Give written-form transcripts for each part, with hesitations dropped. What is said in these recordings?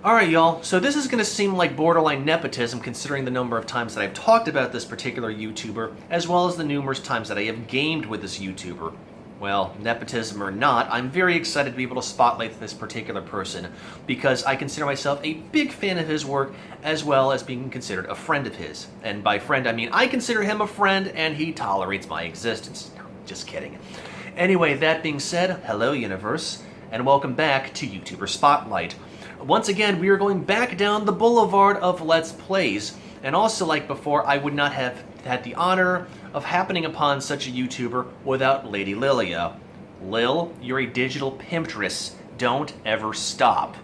Alright y'all, so this is going to seem like borderline nepotism considering the number of times that I've talked about this particular YouTuber, as well as the numerous times that I have gamed with this YouTuber. Well, nepotism or not, I'm very excited to be able to spotlight this particular person, because I consider myself a big fan of his work, as well as being considered a friend of his. And by friend I mean I consider him a friend, and he tolerates my existence. Just kidding. Anyway, that being said, hello universe, and welcome back to YouTuber Spotlight. Once again, we are going back down the boulevard of Let's Plays, and also like before, I would not have had the honor of happening upon such a YouTuber without Lady Lilia. Lil, you're a digital pimptress. Don't ever stop.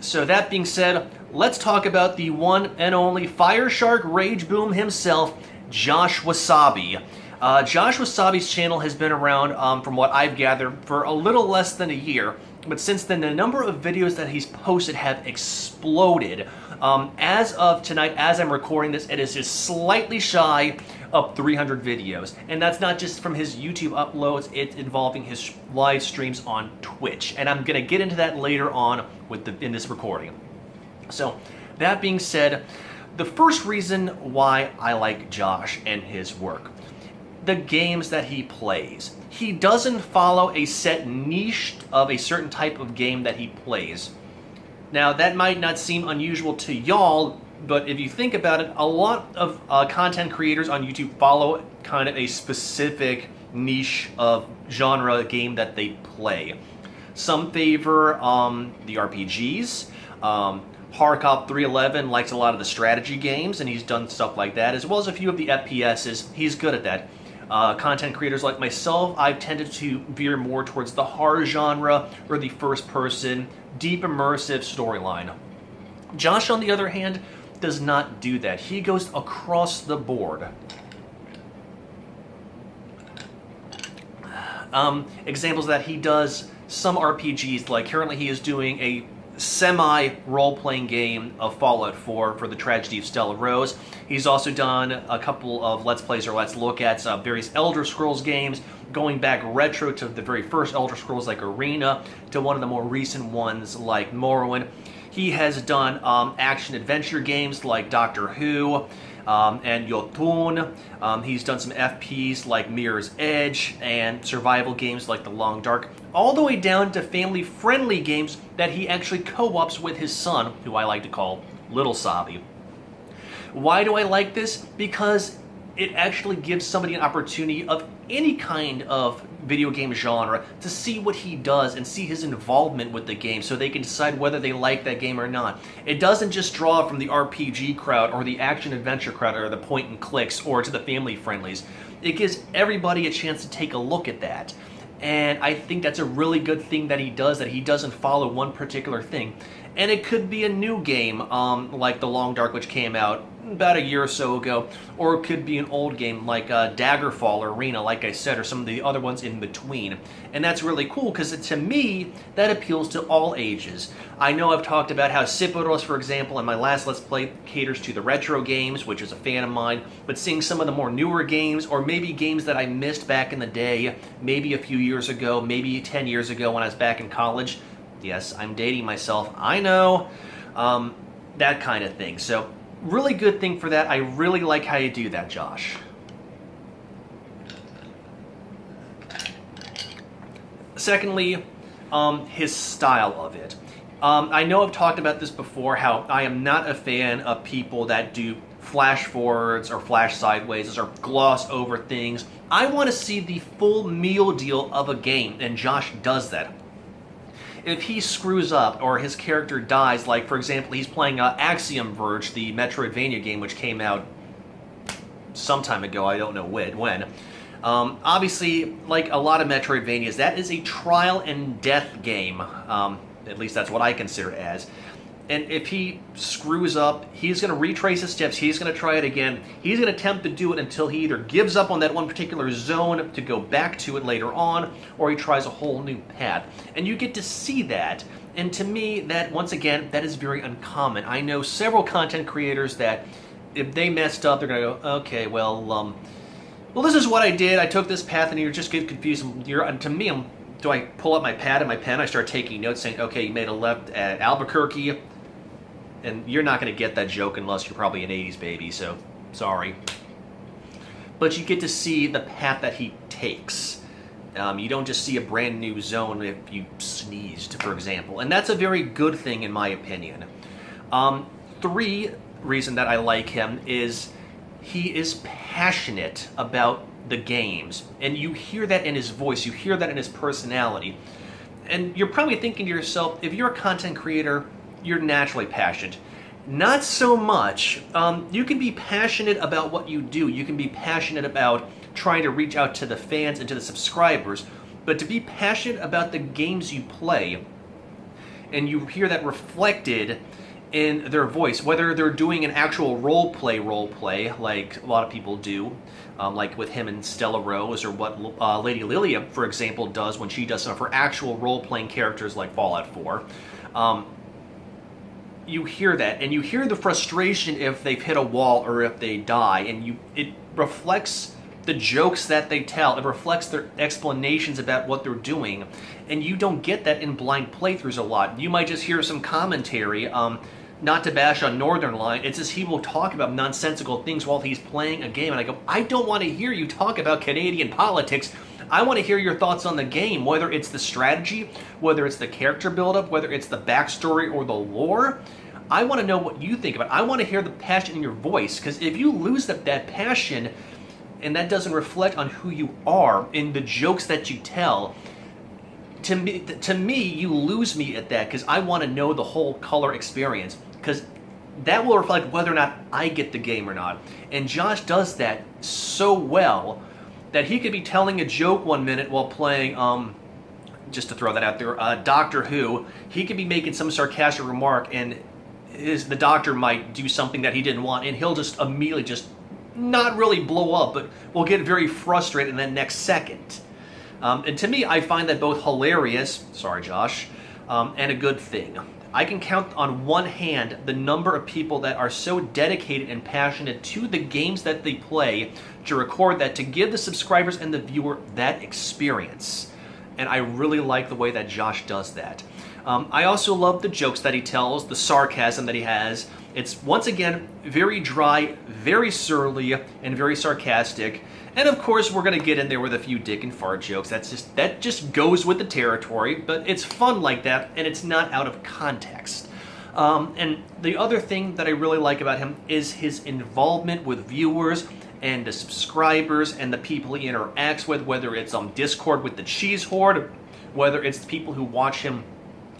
So that being said, let's talk about the one and only Fire Shark Rage Boom himself, Joshuasabi. Joshuasabi's channel has been around, from what I've gathered, for a little less than a year. But since then, the number of videos that he's posted have exploded. As of tonight, as I'm recording this, it is just slightly shy of 300 videos. And that's not just from his YouTube uploads, it's involving his live streams on Twitch. And I'm going to get into that later on in this recording. So, that being said, the first reason why I like Josh and his work: the games that he plays. He doesn't follow a set niche of a certain type of game that he plays. Now, that might not seem unusual to y'all, but if you think about it, a lot of content creators on YouTube follow kind of a specific niche of genre game that they play. Some favor the RPGs. Hardcop 311 likes a lot of the strategy games, and he's done stuff like that, as well as a few of the FPSs. He's good at that. Content creators like myself, I've tended to veer more towards the horror genre or the first-person, deep immersive storyline. Josh, on the other hand, does not do that. He goes across the board. Examples that he does some RPGs, like currently he is doing a semi-role-playing game of Fallout 4 for the Tragedy of Stella Rose. He's also done a couple of Let's Plays or Let's Look At various Elder Scrolls games, going back retro to the very first Elder Scrolls like Arena, to one of the more recent ones like Morrowind. He has done action-adventure games like Doctor Who and Jotun. He's done some FPs like Mirror's Edge and survival games like The Long Dark, all the way down to family-friendly games that he actually co-ops with his son, who I like to call Little Sabi. Why do I like this? Because it actually gives somebody an opportunity of any kind of video game genre to see what he does and see his involvement with the game, so they can decide whether they like that game or not. It doesn't just draw from the RPG crowd or the action-adventure crowd or the point-and-clicks or to the family-friendlies. It gives everybody a chance to take a look at that. And I think that's a really good thing that he does, that he doesn't follow one particular thing. And it could be a new game, like The Long Dark, which came out about a year or so ago, or it could be an old game like Daggerfall or Arena, like I said, or some of the other ones in between. And that's really cool, because to me, that appeals to all ages. I know I've talked about how Siporos, for example, in my last Let's Play, caters to the retro games, which is a fan of mine, but seeing some of the more newer games, or maybe games that I missed back in the day, maybe a few years ago, maybe 10 years ago when I was back in college. Yes, I'm dating myself, I know. That kind of thing. So, really good thing for that. I really like how you do that, Josh. Secondly, his style of it. I know I've talked about this before, how I am not a fan of people that do flash forwards or flash sideways or gloss over things. I want to see the full meal deal of a game, and Josh does that. If he screws up or his character dies, like for example he's playing Axiom Verge, the Metroidvania game which came out some time ago, I don't know when. Obviously, like a lot of Metroidvanias, that is a trial and death game, at least that's what I consider it as. And if he screws up, he's going to retrace his steps, he's going to try it again, he's going to attempt to do it until he either gives up on that one particular zone to go back to it later on, or he tries a whole new path. And you get to see that, and to me, that, once again, that is very uncommon. I know several content creators that, if they messed up, they're going to go, okay, well, this is what I did, I took this path, and you're just getting confused. And to me, do I pull up my pad and my pen? I start taking notes saying, okay, you made a left at Albuquerque. And you're not going to get that joke unless you're probably an 80s baby, so sorry. But you get to see the path that he takes. You don't just see a brand new zone if you sneezed, for example. And that's a very good thing in my opinion. Three reason that I like him is he is passionate about the games. And you hear that in his voice, you hear that in his personality. And you're probably thinking to yourself, if you're a content creator, you're naturally passionate. Not so much. You can be passionate about what you do. You can be passionate about trying to reach out to the fans and to the subscribers. But to be passionate about the games you play, and you hear that reflected in their voice, whether they're doing an actual role play, like a lot of people do, like with him and Stella Rose, or what Lady Lilia, for example, does when she does some of her actual role-playing characters like Fallout 4. You hear that, and you hear the frustration if they've hit a wall or if they die, and it reflects the jokes that they tell. It reflects their explanations about what they're doing, and you don't get that in blind playthroughs a lot. You might just hear some commentary, not to bash on Northern Line, it's just he will talk about nonsensical things while he's playing a game, and I go, I don't want to hear you talk about Canadian politics. I want to hear your thoughts on the game, whether it's the strategy, whether it's the character buildup, whether it's the backstory or the lore. I want to know what you think about it. I want to hear the passion in your voice, because if you lose that passion, and that doesn't reflect on who you are in the jokes that you tell, to me, you lose me at that, because I want to know the whole color experience, because that will reflect whether or not I get the game or not. And Josh does that so well that he could be telling a joke one minute while playing, just to throw that out there, Doctor Who. He could be making some sarcastic remark, and the doctor might do something that he didn't want, and he'll just immediately just not really blow up, but will get very frustrated in that next second. And to me, I find that both hilarious, sorry Josh, and a good thing. I can count on one hand the number of people that are so dedicated and passionate to the games that they play to record that, to give the subscribers and the viewer that experience. And I really like the way that Josh does that. I also love the jokes that he tells, the sarcasm that he has. It's, once again, very dry, very surly, and very sarcastic. And of course, we're going to get in there with a few dick and fart jokes. That just goes with the territory, but it's fun like that, and it's not out of context. And the other thing that I really like about him is his involvement with viewers and the subscribers and the people he interacts with, whether it's on Discord with the Cheese Horde, whether it's the people who watch him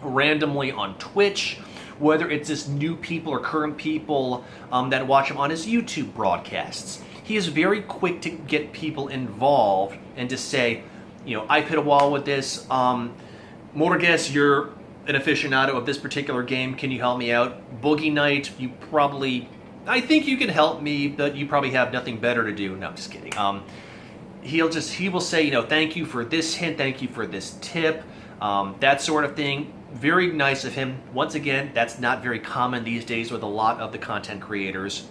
randomly on Twitch, whether it's just new people or current people that watch him on his YouTube broadcasts. He is very quick to get people involved and to say, you know, I've hit a wall with this. Morges, you're an aficionado of this particular game. Can you help me out? Boogie Night, I think you can help me, but you probably have nothing better to do. No, I'm just kidding. He will say, you know, thank you for this hint, thank you for this tip, that sort of thing. Very nice of him. Once again, that's not very common these days with a lot of the content creators,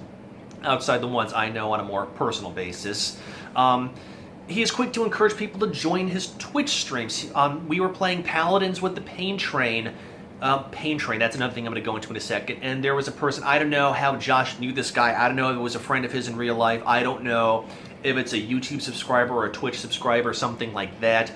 outside the ones I know on a more personal basis. He is quick to encourage people to join his Twitch streams. We were playing Paladins with the Pain Train. Pain Train, that's another thing I'm going to go into in a second. And there was a person, I don't know how Josh knew this guy. I don't know if it was a friend of his in real life. I don't know if it's a YouTube subscriber or a Twitch subscriber or something like that.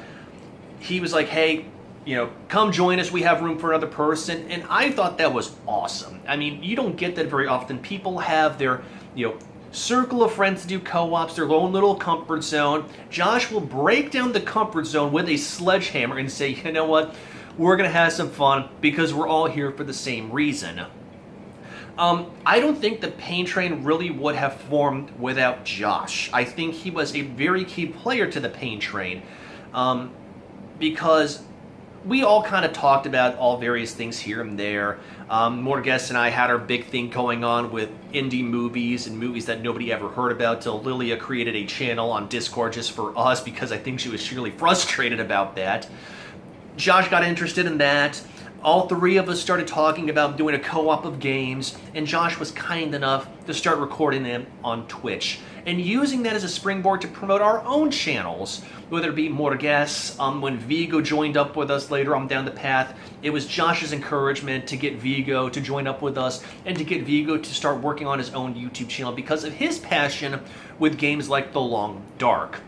He was like, hey, you know, come join us, we have room for another person. And I thought that was awesome. I mean, you don't get that very often. People have their, you know, circle of friends to do co-ops, their own little comfort zone. Josh will break down the comfort zone with a sledgehammer and say, you know what, we're going to have some fun because we're all here for the same reason. I don't think the Pain Train really would have formed without Josh. I think he was a very key player to the Pain Train, because we all kind of talked about all various things here and there. Morges and I had our big thing going on with indie movies and movies that nobody ever heard about, till Lilia created a channel on Discord just for us because I think she was sheerly frustrated about that. Josh got interested in that. all three of us started talking about doing a co-op of games, and Josh was kind enough to start recording them on Twitch and using that as a springboard to promote our own channels, whether it be more guests. When Vigo joined up with us later on down the path, it was Josh's encouragement to get Vigo to join up with us and to get Vigo to start working on his own YouTube channel because of his passion with games like The Long Dark.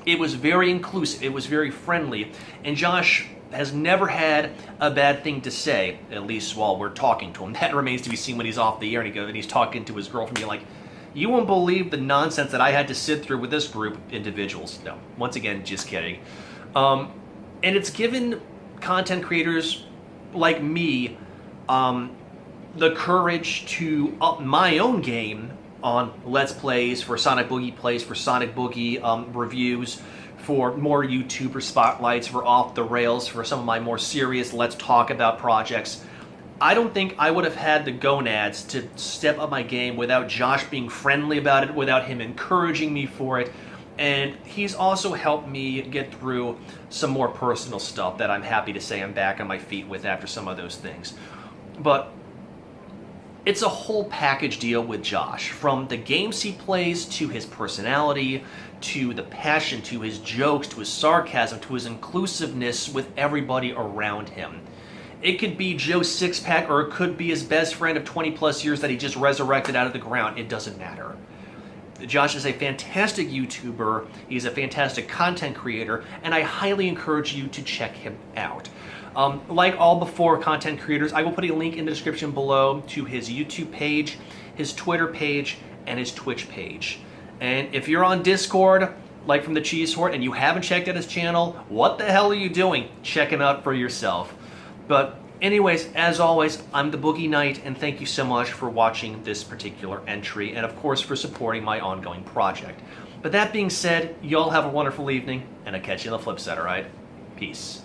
It was very inclusive, it was very friendly, and Josh has never had a bad thing to say, at least while we're talking to him. That remains to be seen when he's off the air and he's talking to his girlfriend, being like, you won't believe the nonsense that I had to sit through with this group of individuals. No, once again, just kidding. And it's given content creators like me the courage to up my own game on Let's Plays, for Sonic Boogie Plays, for Sonic Boogie reviews, for more YouTuber spotlights, for Off the Rails, for some of my more serious Let's Talk About projects. I don't think I would have had the gonads to step up my game without Josh being friendly about it, without him encouraging me for it. And he's also helped me get through some more personal stuff that I'm happy to say I'm back on my feet with after some of those things. But it's a whole package deal with Josh, from the games he plays, to his personality, to the passion, to his jokes, to his sarcasm, to his inclusiveness with everybody around him. It could be Joe Sixpack, or it could be his best friend of 20 plus years that he just resurrected out of the ground. It doesn't matter. Josh is a fantastic YouTuber, he's a fantastic content creator, and I highly encourage you to check him out. Like all before content creators, I will put a link in the description below to his YouTube page, his Twitter page, and his Twitch page. And if you're on Discord, like from the Cheese Hort, and you haven't checked out his channel, what the hell are you doing? Check him out for yourself. But anyways, as always, I'm the Boogie Knight, and thank you so much for watching this particular entry, and of course for supporting my ongoing project. But that being said, y'all have a wonderful evening, and I'll catch you on the flip side, alright? Peace.